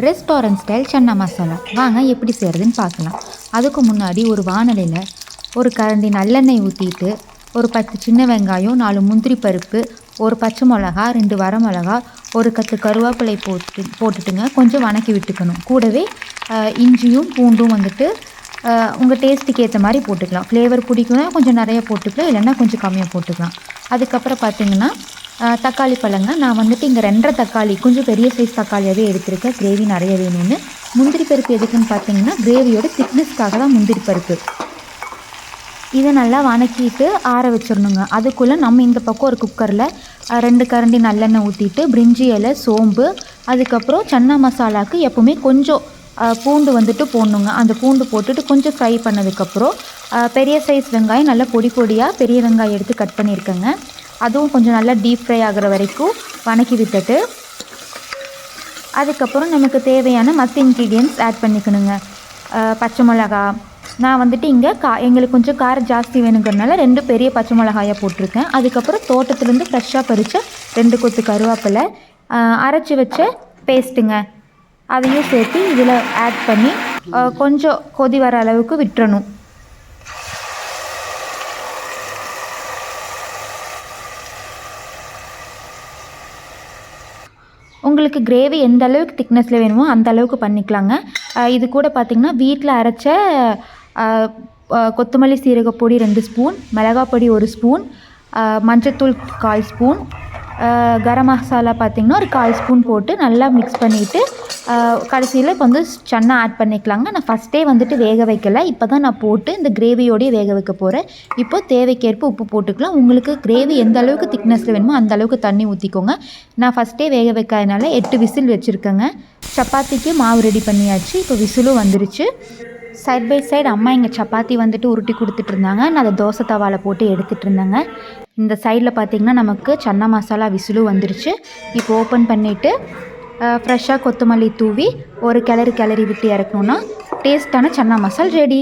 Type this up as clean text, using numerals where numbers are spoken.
Restaurant style chana masala வாங்க எப்படி செய்கிறதுன்னு பார்க்கலாம். அதுக்கு முன்னாடி ஒரு வாணலியில் ஒரு கரண்டி நல்லெண்ணெய் ஊற்றிட்டு ஒரு 10 சின்ன வெங்காயம், 4 முந்திரி பருப்பு, ஒரு பச்சை மிளகா, 2 வரமிளகா, ஒரு கத்து கருவேப்பிலை போட்டுட்டுங்க கொஞ்சம் வணக்கி விட்டுக்கணும். கூடவே இஞ்சியும் பூண்டும் வந்துட்டு உங்கள் டேஸ்ட்டுக்கு ஏற்ற மாதிரி போட்டுக்கலாம். ஃப்ளேவர் பிடிக்கும்னா கொஞ்சம் நிறைய போட்டுக்கலாம், இல்லைன்னா கொஞ்சம் கம்மியாக போட்டுக்கலாம். அதுக்கப்புறம் பார்த்திங்கன்னா தக்காளி பழங்க. நான் வந்துட்டு இங்கே 2.5 தக்காளி கொஞ்சம் பெரிய சைஸ் தக்காளியாகவே எடுத்துருக்கேன், கிரேவி நிறைய வேணும்னு. முந்திரி பருப்பு எதுக்குன்னு பார்த்தீங்கன்னா கிரேவியோட திக்னஸ்க்காக தான் முந்திரி பருப்பு. இதை நல்லா வணக்கிட்டு ஆற வச்சிடணுங்க. அதுக்குள்ளே நம்ம இந்த பக்கம் ஒரு குக்கரில் 2 கரண்டி நல்லெண்ணெய் ஊற்றிட்டு பிரிஞ்சி இலை, சோம்பு, அதுக்கப்புறம் சன்னா மசாலாவுக்கு எப்போவுமே கொஞ்சம் பூண்டு வந்துட்டு போடணுங்க. அந்த பூண்டு போட்டுட்டு கொஞ்சம் ஃப்ரை பண்ணதுக்கப்புறம் பெரிய சைஸ் வெங்காயம் நல்லா பொடி பொடியாக பெரிய வெங்காயம் எடுத்து கட் பண்ணியிருக்கேங்க. அதுவும் கொஞ்சம் நல்லா டீப் ஃப்ரை ஆகிற வரைக்கும் வணக்கி விட்டுட்டு அதுக்கப்புறம் நமக்கு தேவையான மற்ற இன்க்ரீடியன்ட்ஸ் ஆட் பண்ணிக்கணுங்க. பச்சை மிளகா, நான் வந்துட்டு இங்கே எங்களுக்கு கொஞ்சம் காரம் ஜாஸ்தி வேணுங்கிறதுனால 2 பெரிய பச்சை மிளகாயை போட்டிருக்கேன். அதுக்கப்புறம் தோட்டத்துலேருந்து ஃப்ரெஷ்ஷாக பறித்த 2 கொத்து கருவேப்பிலை, அரைச்சி வச்ச பேஸ்ட்டுங்க, அதையும் சேர்த்து இதில் ஆட் பண்ணி கொஞ்சம் கொதி வர அளவுக்கு விட்டுறணும். உங்களுக்கு கிரேவி எந்த அளவுக்கு திக்னஸில் வேணுமோ அந்த அளவுக்கு பண்ணிக்கலாங்க. இது கூட பார்த்திங்கன்னா வீட்டில் அரைச்ச கொத்தமல்லி சீரகப்பொடி 2 ஸ்பூன், மிளகாப்பொடி 1 ஸ்பூன், மஞ்சத்தூள் 1/4 ஸ்பூன், கரம் மசாலா பார்த்திங்கன்னா ஒரு 1/4 ஸ்பூன் போட்டு நல்லா மிக்ஸ் பண்ணிவிட்டு கடைசியில் இப்போ வந்து சன்னா ஆட் பண்ணிக்கலாங்க. நான் ஃபஸ்ட்டே வந்துட்டு வேக வைக்கலை, இப்போ தான் நான் போட்டு இந்த கிரேவியோடையே வேக வைக்க போகிறேன். இப்போ தேவைக்கேற்ப உப்பு போட்டுக்கலாம். உங்களுக்கு கிரேவி எந்த அளவுக்கு திக்னஸில் வேணுமோ அந்த அளவுக்கு தண்ணி ஊற்றிக்கோங்க. நான் ஃபஸ்ட்டே வேக வைக்காதனால 8 விசில் வச்சுருக்கேங்க. சப்பாத்திக்கு மாவு ரெடி பண்ணியாச்சு, இப்போ விசிலும் வந்துருச்சு. சைட் பை சைடு அம்மா இங்கே சப்பாத்தி வந்துட்டு உருட்டி கொடுத்துட்டு இருந்தாங்க, நான் அதை தோசை தவாவில் போட்டு எடுத்துகிட்டு இருந்தேங்க. இந்த சைடில் பார்த்திங்கன்னா நமக்கு சன்னா மசாலா விசிலும் வந்துருச்சு. இப்போ ஓப்பன் பண்ணிவிட்டு ஃப்ரெஷ்ஷாக கொத்தமல்லி தூவி ஒரு கிளறி விட்டு இறக்கணுன்னா டேஸ்ட்டான சன்னா மசால் ரெடி.